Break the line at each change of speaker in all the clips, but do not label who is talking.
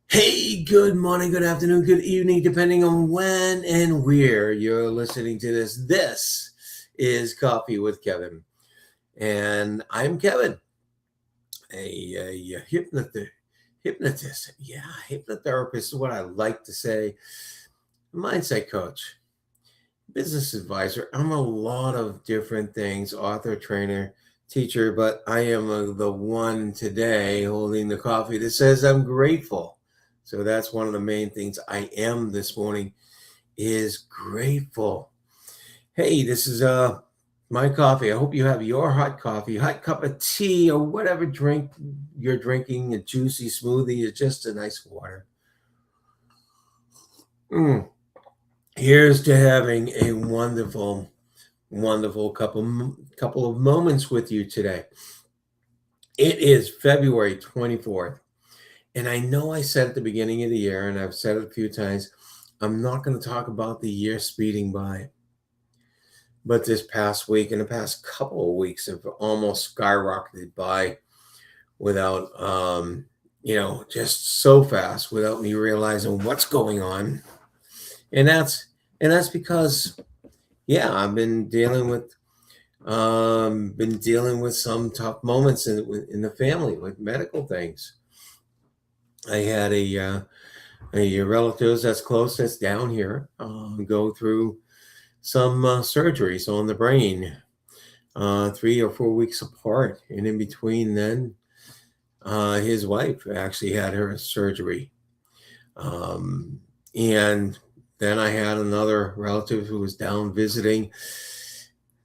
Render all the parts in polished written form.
Hey, good morning, good afternoon, good evening, depending on when and where you're listening to this. This is Coffee with Kevin, and I'm Kevin, a hypnotist. Yeah, hypnotherapist is what I like to say. Mindset coach, business advisor. I'm a lot of different things, author, trainer, teacher, but I am the one today holding the coffee that says I'm grateful. So that's one of the main things I am this morning is grateful. Hey, this is my coffee. I hope you have your hot coffee, hot cup of tea, or whatever drink you're drinking, a juicy smoothie, or just a nice water. Mm. Here's to having a wonderful, wonderful couple of moments with you today. It is February 24th, and I know I said at the beginning of the year, and I've said it a few times, I'm not going to talk about the year speeding by. But this past week and the past couple of weeks have almost skyrocketed by without, just so fast without me realizing what's going on. And that's because, yeah, I've been dealing with some tough moments in the family with medical things. I had a relative that's close that's down here go through some surgeries on the brain 3 or 4 weeks apart. And in between then, his wife actually had her surgery. Um, and then I had another relative who was down visiting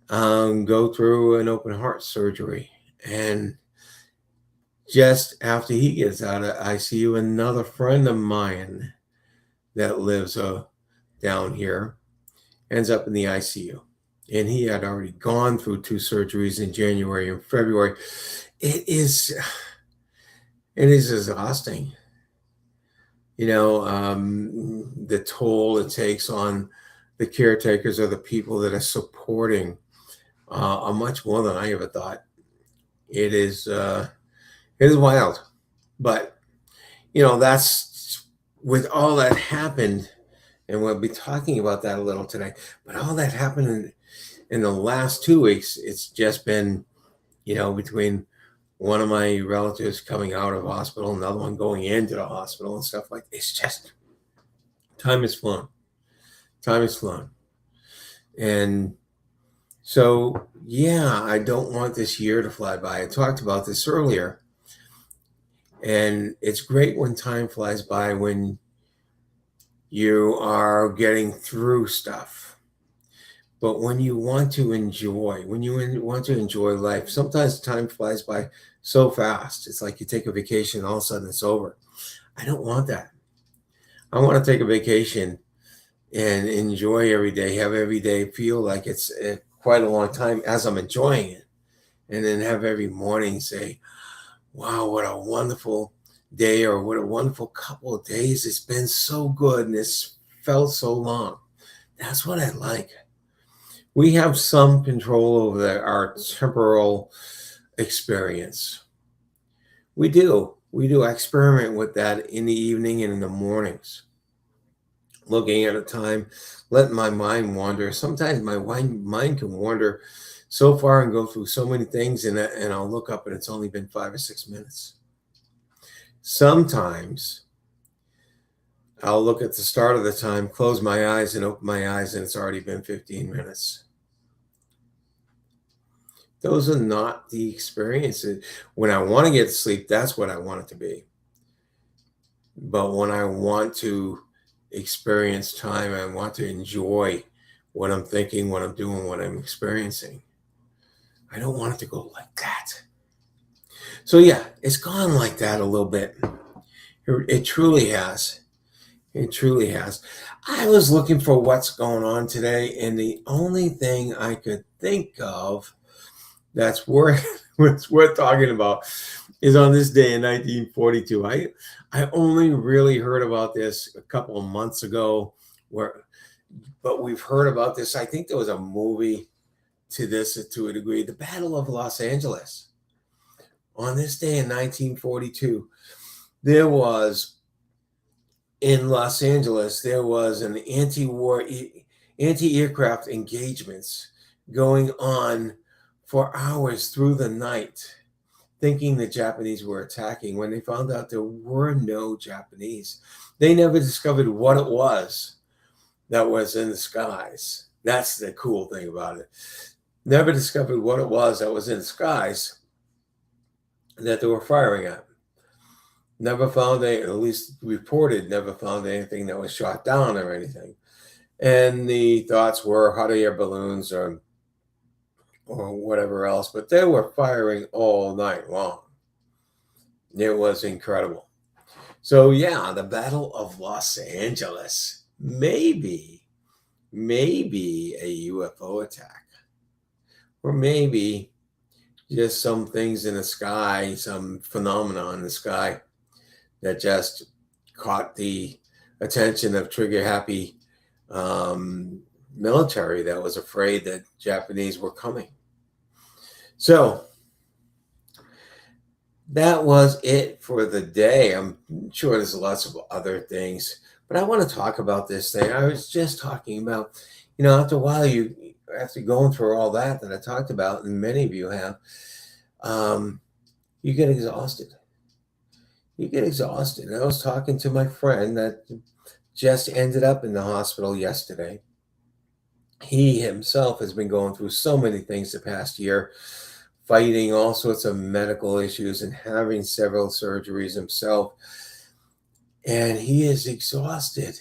go through an open heart surgery. And just after he gets out of ICU, another friend of mine that lives down here ends up in the ICU. And he had already gone through two surgeries in January and February. It is it is exhausting, the toll it takes on the caretakers or the people that are supporting are much more than I ever thought. It is it is wild, but that's with all that happened, and we'll be talking about that a little today. But all that happened in the last 2 weeks, it's just been between one of my relatives coming out of hospital, another one going into the hospital and stuff like it's just time is flown. Time is flown. And so yeah, I don't want this year to fly by. I talked about this earlier. And it's great when time flies by when you are getting through stuff. But when you want to enjoy, want to enjoy life, sometimes time flies by so fast. It's like you take a vacation, all of a sudden it's over. I don't want that. I want to take a vacation and enjoy every day, have every day feel like it's quite a long time as I'm enjoying it. And then have every morning say, wow, what a wonderful day, or what a wonderful couple of days. It's been so good and it's felt so long. That's what I like. We have some control over our temporal experience. We do. We do experiment with that in the evening and in the mornings. Looking at a time, letting my mind wander. Sometimes my mind can wander so far and go through so many things, and I'll look up and it's only been 5 or 6 minutes. Sometimes I'll look at the start of the time, close my eyes, and open my eyes, and it's already been 15 minutes. Those are not the experiences. When I want to get to sleep, that's what I want it to be. But when I want to experience time, I want to enjoy what I'm thinking, what I'm doing, what I'm experiencing. I don't want it to go like that. So, yeah, it's gone like that a little bit. It truly has. It truly has. I was looking for what's going on today, and the only thing I could think of that's worth what's worth talking about is on this day in 1942. I only really heard about this a couple of months ago, but we've heard about this. I think there was a movie to this to a degree. The Battle of Los Angeles. On this day in 1942, there was in Los Angeles, there was an anti-aircraft engagements going on for hours through the night, thinking the Japanese were attacking when they found out there were no Japanese. They never discovered what it was that was in the skies. That's the cool thing about it. Never discovered what it was that was in the skies that they were firing at. Never found at least reported, never found anything that was shot down or anything. And the thoughts were hot air balloons or whatever else, but they were firing all night long. It was incredible. So yeah, the Battle of Los Angeles, maybe a UFO attack, or maybe just some things in the sky, some phenomena in the sky that just caught the attention of trigger-happy military that was afraid that Japanese were coming. So that was it for the day. I'm sure there's lots of other things, but I want to talk about this thing. I was just talking about, after a while, after going through all that I talked about, and many of you have, you get exhausted. You get exhausted. And I was talking to my friend that just ended up in the hospital yesterday. He himself has been going through so many things the past year, fighting all sorts of medical issues and having several surgeries himself. And he is exhausted.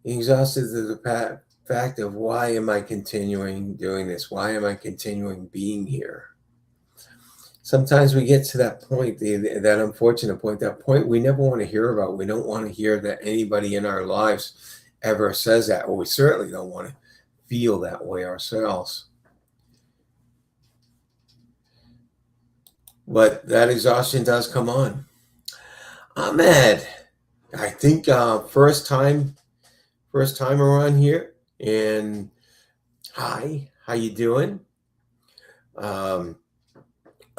Exhausted to the fact of, why am I continuing doing this? Why am I continuing being here? Sometimes we get to that point, that unfortunate point, that point we never want to hear about. We don't want to hear that anybody in our lives ever says that, or we certainly don't want to feel that way ourselves. But that exhaustion does come on. Ahmed, I think first time around here, and hi, how you doing?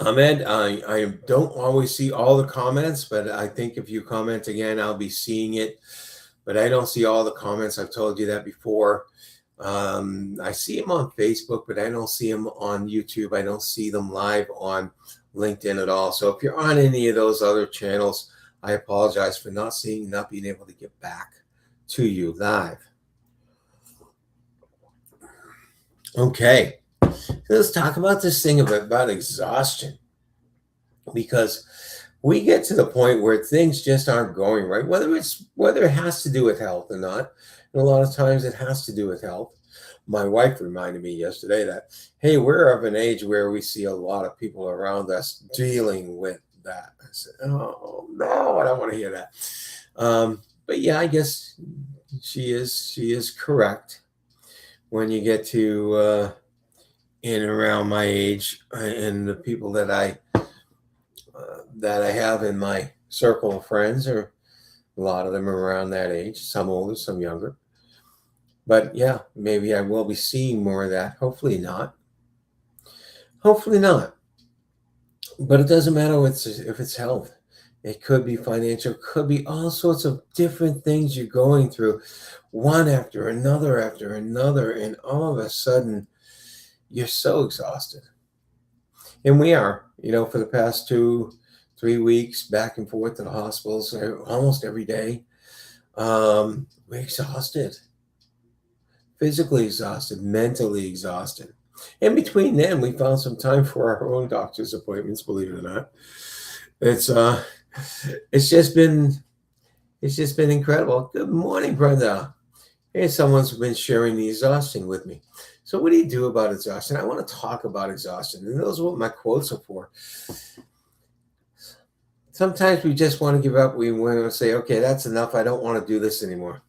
Ahmed, I don't always see all the comments, but I think if you comment again, I'll be seeing it. But I don't see all the comments. I've told you that before. I see them on Facebook, but I don't see them on YouTube. I don't see them live on LinkedIn at all. So if you're on any of those other channels, I apologize for not being able to get back to you live. Okay. Let's talk about this thing about exhaustion, because we get to the point where things just aren't going right, whether it has to do with health or not. And a lot of times it has to do with health. My wife reminded me yesterday that, hey, we're of an age where we see a lot of people around us dealing with that. I said, oh no, I don't want to hear that. But yeah, I guess she is correct. When you get to in and around my age, and the people that I have in my circle of friends, or a lot of them are around that age, some older, some younger. But yeah, maybe I will be seeing more of that. Hopefully not. But it doesn't matter if it's health. It could be financial, could be all sorts of different things you're going through, one after another, and all of a sudden you're so exhausted. And we are, for the past 2-3 weeks, back and forth to the hospitals almost every day. We're exhausted, physically exhausted, mentally exhausted. In between then, we found some time for our own doctor's appointments, believe it or not. It's just been incredible. Good morning, Brenda. Hey, someone's been sharing the exhaustion with me. So what do you do about exhaustion? I want to talk about exhaustion, and those are what my quotes are for. Sometimes we just want to give up. We want to say, okay, that's enough. I don't want to do this anymore.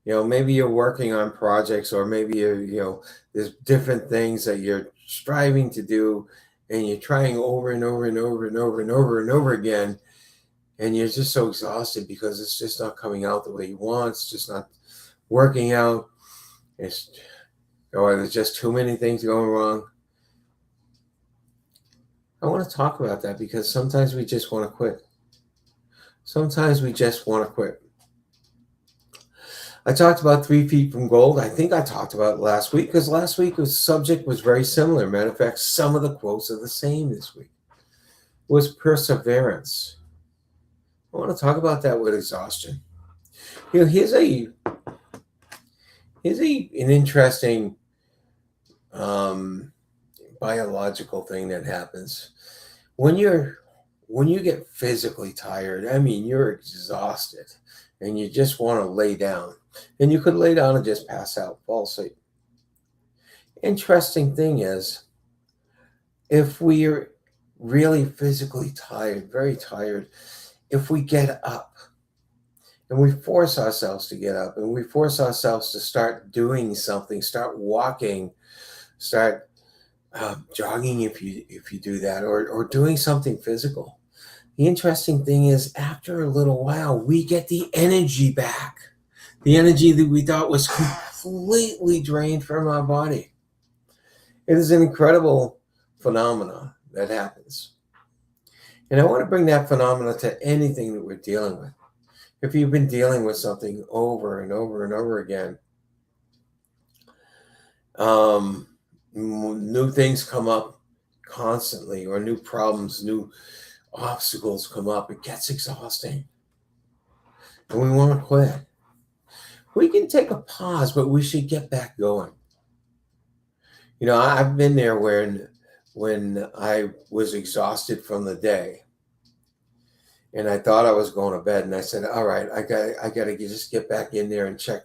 Maybe you're working on projects, or maybe there's different things that you're striving to do, and you're trying over and over and over and over and over and over again, and you're just so exhausted because it's just not coming out the way you want. It's just not working out. Or there's just too many things going wrong. I want to talk about that, because sometimes we just want to quit. Sometimes we just want to quit. I talked about 3 feet from gold. I think I talked about it last week because last week the subject was very similar. Matter of fact, some of the quotes are the same this week. It was perseverance. I want to talk about that with exhaustion. You know, an interesting um, biological thing that happens when you get physically tired. I mean, you're exhausted and you just want to lay down, and you could lay down and just pass out, fall asleep. Interesting thing is, if we're really physically tired, very tired, if we get up and we force ourselves to get up and we force ourselves to start doing something, start walking, start jogging if you do that, or doing something physical. The interesting thing is, after a little while, we get the energy back, the energy that we thought was completely drained from our body. It is an incredible phenomenon that happens. And I want to bring that phenomena to anything that we're dealing with. If you've been dealing with something over and over and over again, new things come up constantly, or new problems, new obstacles come up. It gets exhausting and we want to quit. We can take a pause, but we should get back going. You know, I've been there when I was exhausted from the day and I thought I was going to bed, and I said, all right, I got to just get back in there and check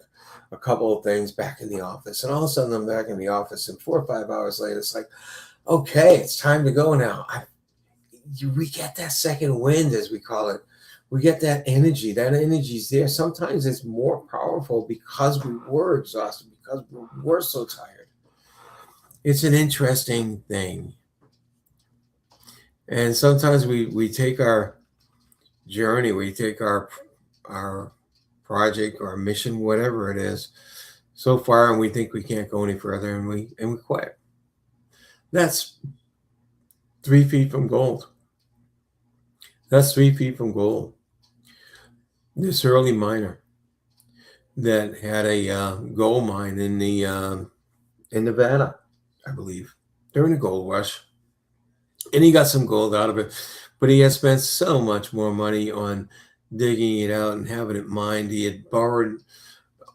a couple of things back in the office. And all of a sudden I'm back in the office, and 4 or 5 hours later, it's like, okay, it's time to go now. We get that second wind, as we call it. We get that energy. That energy's there. Sometimes it's more powerful because we were exhausted, because we were so tired. It's an interesting thing. And sometimes we take our journey, we take our project or our mission, whatever it is, so far, and we think we can't go any further, and we quit. That's 3 feet from gold. That's 3 feet from gold. This early miner that had a gold mine in Nevada, I believe, during the gold rush, and he got some gold out of it, but he had spent so much more money on digging it out and having it mined. He had borrowed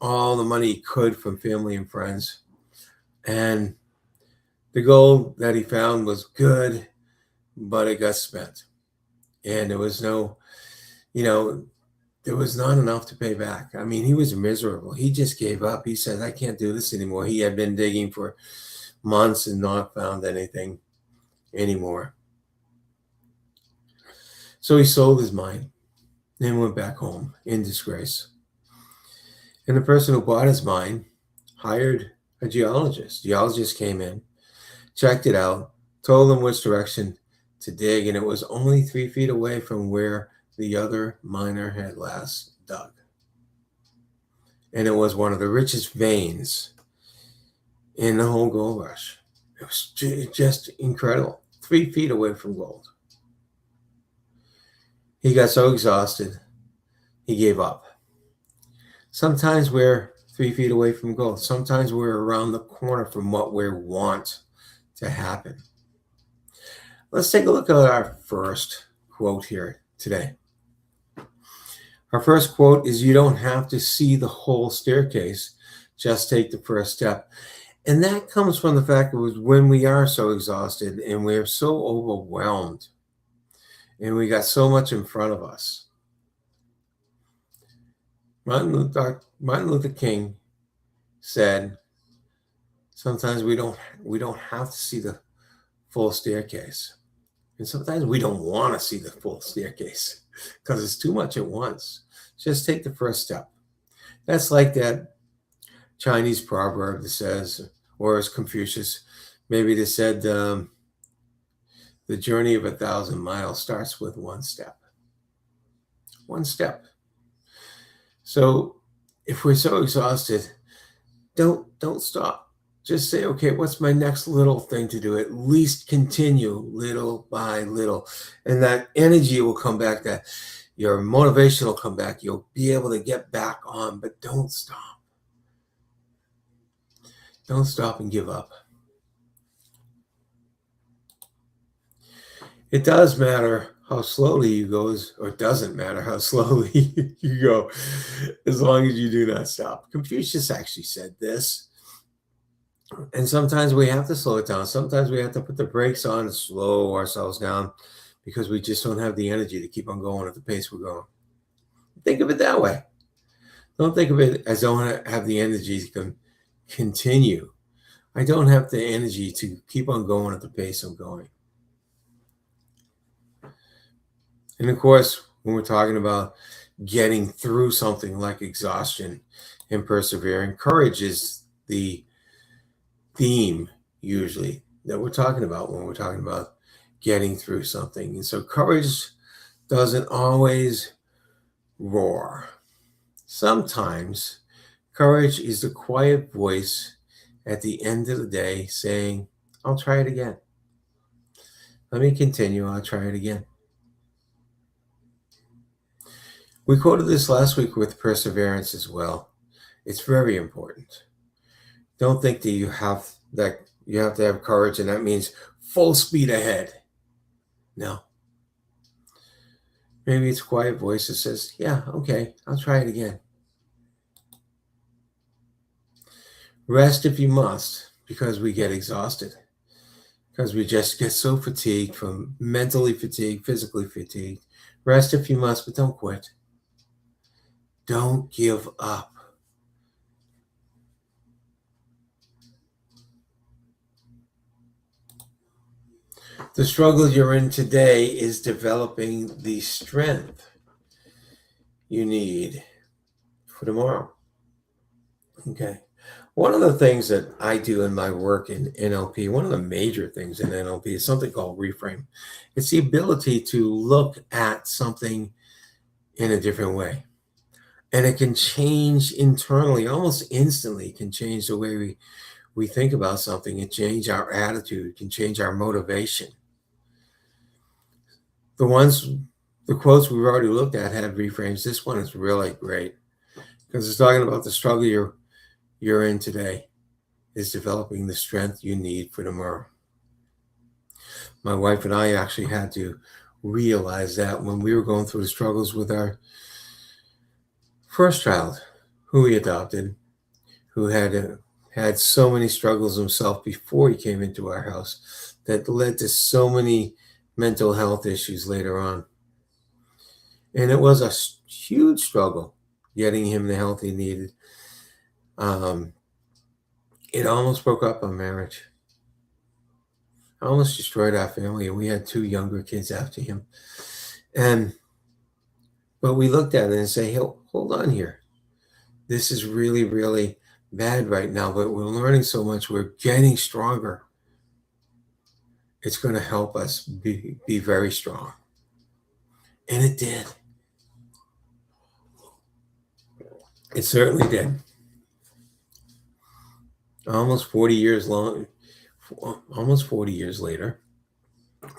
all the money he could from family and friends, and the gold that he found was good, but it got spent, and there was no, there was not enough to pay back. I mean, he was miserable. He just gave up. He said, I can't do this anymore. He had been digging for months and not found anything anymore. So he sold his mine and went back home in disgrace. And the person who bought his mine hired a geologist. Geologist came in, checked it out, told him which direction to dig, and it was only 3 feet away from where the other miner had last dug. And it was one of the richest veins in the whole gold rush. It was just incredible. 3 feet away from gold. He got so exhausted, he gave up. Sometimes we're 3 feet away from gold. Sometimes we're around the corner from what we want to happen. Let's take a look at our first quote here today. Our first quote is, you don't have to see the whole staircase, just take the first step. And that comes from the fact that when we are so exhausted and we're so overwhelmed and we got so much in front of us. Martin Luther King said, sometimes we don't have to see the full staircase. And sometimes we don't want to see the full staircase because it's too much at once. Just take the first step. That's like that Chinese proverb that says, or as Confucius, maybe they said, the journey of 1,000 miles starts with one step. One step. So if we're so exhausted, don't stop. Just say, okay, what's my next little thing to do? At least continue little by little. And that energy will come back, that Your motivation will come back. You'll be able to get back on, but don't stop. Don't stop and give up. It does matter how slowly you go, or it doesn't matter how slowly you go, as long as you do not stop. Confucius actually said this. And sometimes we have to slow it down. Sometimes we have to put the brakes on and slow ourselves down because we just don't have the energy to keep on going at the pace we're going. Think of it that way. Don't think of it as I don't have the energy to continue. I don't have the energy to keep on going at the pace I'm going. And of course, when we're talking about getting through something like exhaustion and persevering, courage is the theme usually that we're talking about when we're talking about getting through something. And so courage doesn't always roar. Sometimes courage is the quiet voice at the end of the day saying, I'll try it again. Let me continue. I'll try it again. We quoted this last week with perseverance as well. It's very important. Don't think that you have to have courage and that means full speed ahead. No. Maybe it's a quiet voice that says, yeah, okay, I'll try it again. Rest if you must, because we get exhausted. Because we just get so fatigued, from mentally fatigued, physically fatigued. Rest if you must, but don't quit. Don't give up. The struggle you're in today is developing the strength you need for tomorrow. Okay. One of the things that I do in my work in NLP, one of the major things in NLP is something called reframe. It's the ability to look at something in a different way. And it can change internally, almost instantly, can change the way we think about something and change our attitude, can change our motivation. The quotes we've already looked at had reframes. This one is really great because it's talking about the struggle you're in today is developing the strength you need for tomorrow. My wife and I actually had to realize that when we were going through the struggles with our first child, who we adopted, who had so many struggles himself before he came into our house that led to so many mental health issues later on. And it was a huge struggle getting him the health he needed. It almost broke up our marriage. Almost destroyed our family, and we had 2 younger kids after him. But we looked at it and say, hey, hold on here. This is really, really bad right now, but we're learning so much. We're getting stronger. It's going to help us be very strong. And it did. It certainly did. Almost 40 years later,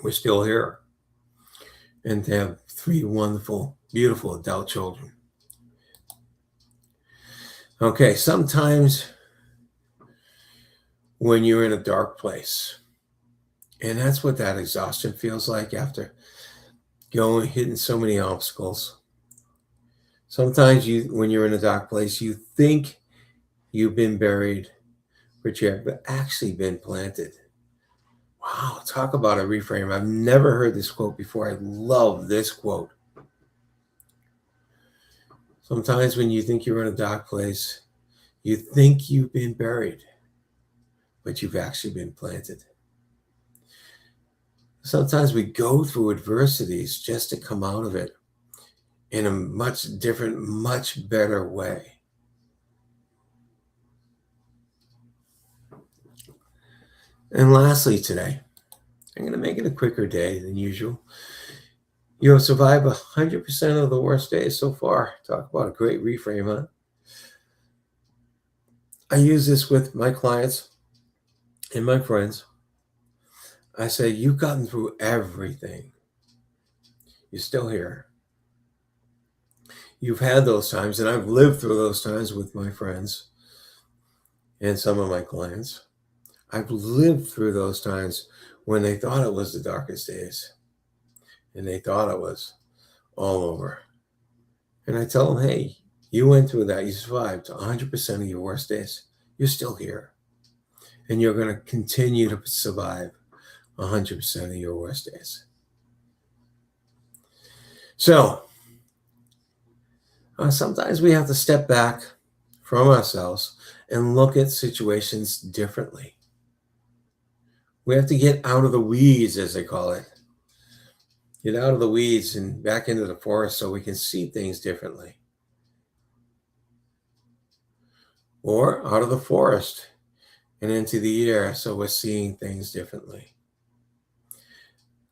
we're still here. And to have 3 wonderful, beautiful adult children. Okay, sometimes when you're in a dark place, and that's what that exhaustion feels like after hitting so many obstacles. Sometimes when you're in a dark place, you think you've been buried, but you have actually been planted. Wow, talk about a reframe. I've never heard this quote before. I love this quote. Sometimes when you think you're in a dark place, you think you've been buried, but you've actually been planted. Sometimes we go through adversities just to come out of it in a much different, much better way. And lastly today, I'm going to make it a quicker day than usual. You have survived 100% of the worst days so far. Talk about a great reframe, huh? I use this with my clients and my friends. I say, you've gotten through everything. You're still here. You've had those times, and I've lived through those times with my friends and some of my clients. I've lived through those times when they thought it was the darkest days and they thought it was all over. And I tell them, hey, you went through that. You survived 100% of your worst days. You're still here. And you're going to continue to survive 100% of your worst days. So sometimes we have to step back from ourselves and look at situations differently. We have to get out of the weeds, as they call it. Get out of the weeds and back into the forest so we can see things differently. Or out of the forest and into the air so we're seeing things differently.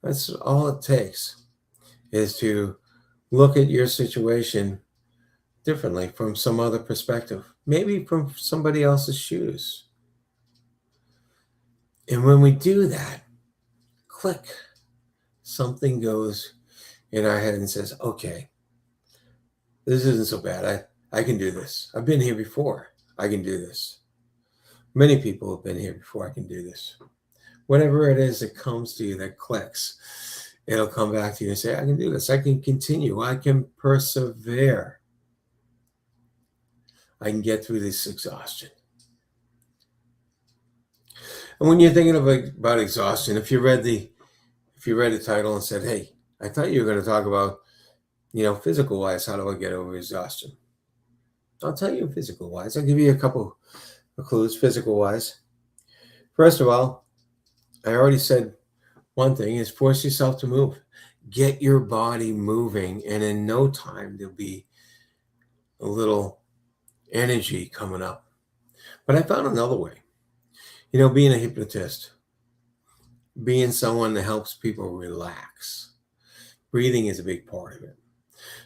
That's all it takes, is to look at your situation differently from some other perspective, maybe from somebody else's shoes. And when we do that, click, something goes in our head and says, okay, this isn't so bad. I can do this. I've been here before. I can do this. Many people have been here before. I can do this. Whatever it is that comes to you, that clicks, it'll come back to you and say, I can do this. I can continue. I can persevere. I can get through this exhaustion. And when you're thinking about exhaustion, if you read the title and said, hey, I thought you were going to talk about, physical wise, how do I get over exhaustion? I'll tell you physical wise. I'll give you a couple of clues physical wise. First of all, I already said one thing is force yourself to move. Get your body moving, and in no time there'll be a little energy coming up. But I found another way. Being a hypnotist, being someone that helps people relax. Breathing is a big part of it.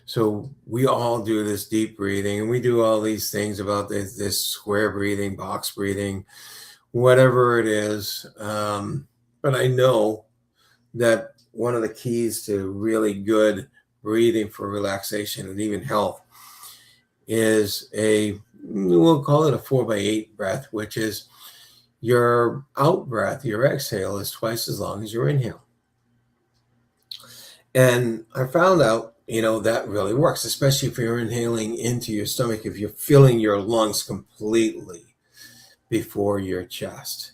So we all do this deep breathing, and we do all these things about this square breathing, box breathing, whatever it is. But I know that one of the keys to really good breathing for relaxation and even health is we'll call it a 4x8 breath, which is your out breath, your exhale is twice as long as your inhale. And I found out, that really works, especially if you're inhaling into your stomach, if you're filling your lungs completely before your chest,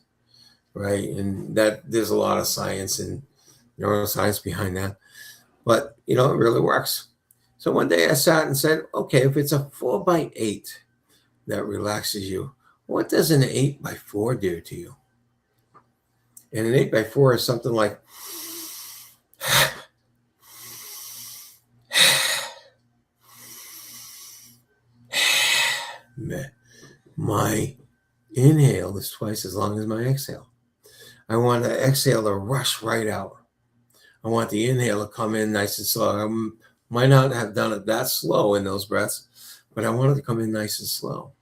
right? And that there's a lot of science and neuroscience behind that. But, it really works. So one day I sat and said, okay, if it's a 4x8 that relaxes you, what does an 8x4 do to you? And an 8x4 is something like, my inhale is twice as long as my exhale. I want the exhale to rush right out. I want the inhale to come in nice and slow. I might not have done it that slow in those breaths, but I want it to come in nice and slow.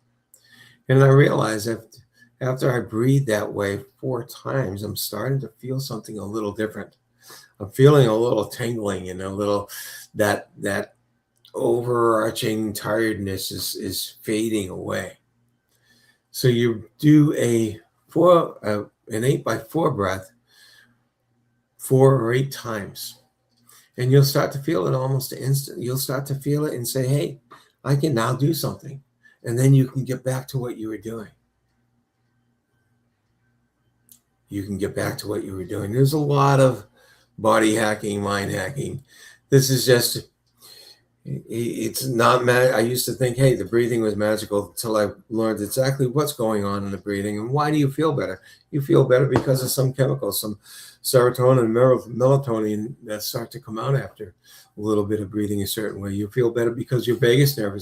And I realized that after I breathe that way 4 times, I'm starting to feel something a little different. I'm feeling a little tingling and a little that overarching tiredness is fading away. So you do an 8x4 breath 4 or 8 times, and you'll start to feel it almost instant. You'll start to feel it and say, hey, I can now do something. And then you can get back to what you were doing. There's a lot of body hacking, mind hacking. This is just, it's not mad. I used to think, hey, the breathing was magical until I learned exactly what's going on in the breathing. And why do you feel better? You feel better because of some chemicals, some serotonin and melatonin that start to come out after a little bit of breathing a certain way. You feel better because your vagus nerve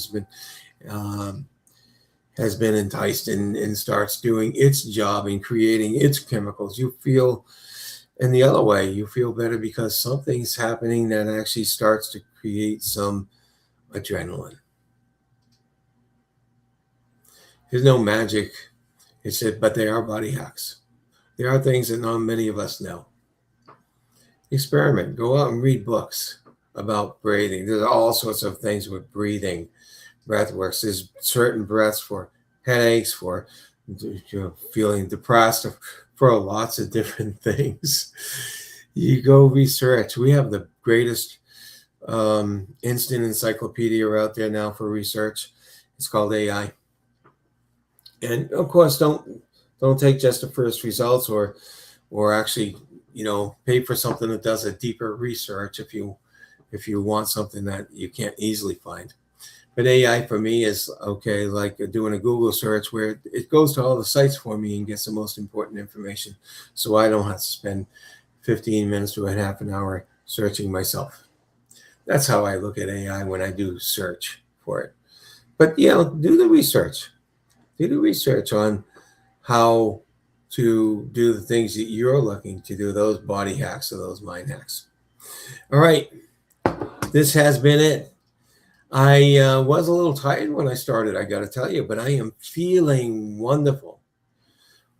has been enticed and starts doing its job in creating its chemicals. You feel, and the other way, you feel better because something's happening that actually starts to create some adrenaline. There's no magic, but they are body hacks. There are things that not many of us know. Experiment. Go out and read books about breathing. There's all sorts of things with breathing, breath works. There's certain breaths for headaches, for feeling depressed, for lots of different things. You go research. We have the greatest instant encyclopedia out there now for research. It's called AI. And of course, don't take just the first results, or actually, pay for something that does a deeper research if you want something that you can't easily find. But AI for me is okay, like doing a Google search where it goes to all the sites for me and gets the most important information, so I don't have to spend 15 minutes to a half an hour searching myself. That's how I look at AI when I do search for it. But do the research. Do the research on how to do the things that you're looking to do, those body hacks or those mind hacks. All right. This has been it. I was a little tired when I started, I got to tell you, but I am feeling wonderful.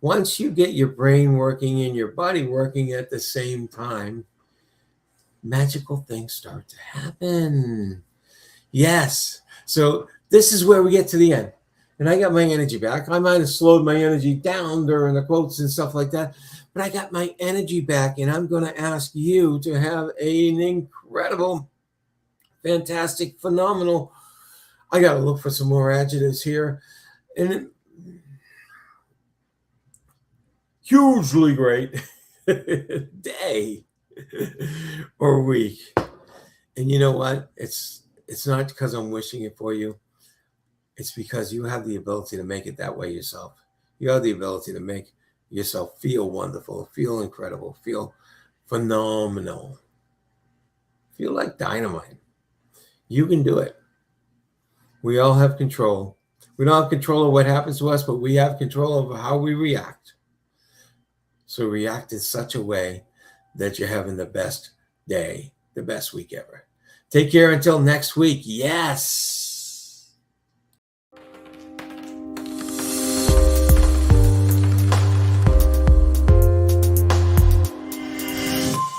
Once you get your brain working and your body working at the same time, magical things start to happen. Yes. So this is where we get to the end. And I got my energy back. I might have slowed my energy down during the quotes and stuff like that, but I got my energy back, and I'm going to ask you to have an incredible, fantastic, phenomenal, I got to look for some more adjectives here, and hugely great day or week. And you know what? It's not because I'm wishing it for you. It's because you have the ability to make it that way yourself. You have the ability to make yourself feel wonderful, feel incredible, feel phenomenal, feel like dynamite. You can do it. We all have control. We don't have control of what happens to us, but we have control of how we react. So react in such a way that you're having the best day, the best week ever. Take care until next week. Yes.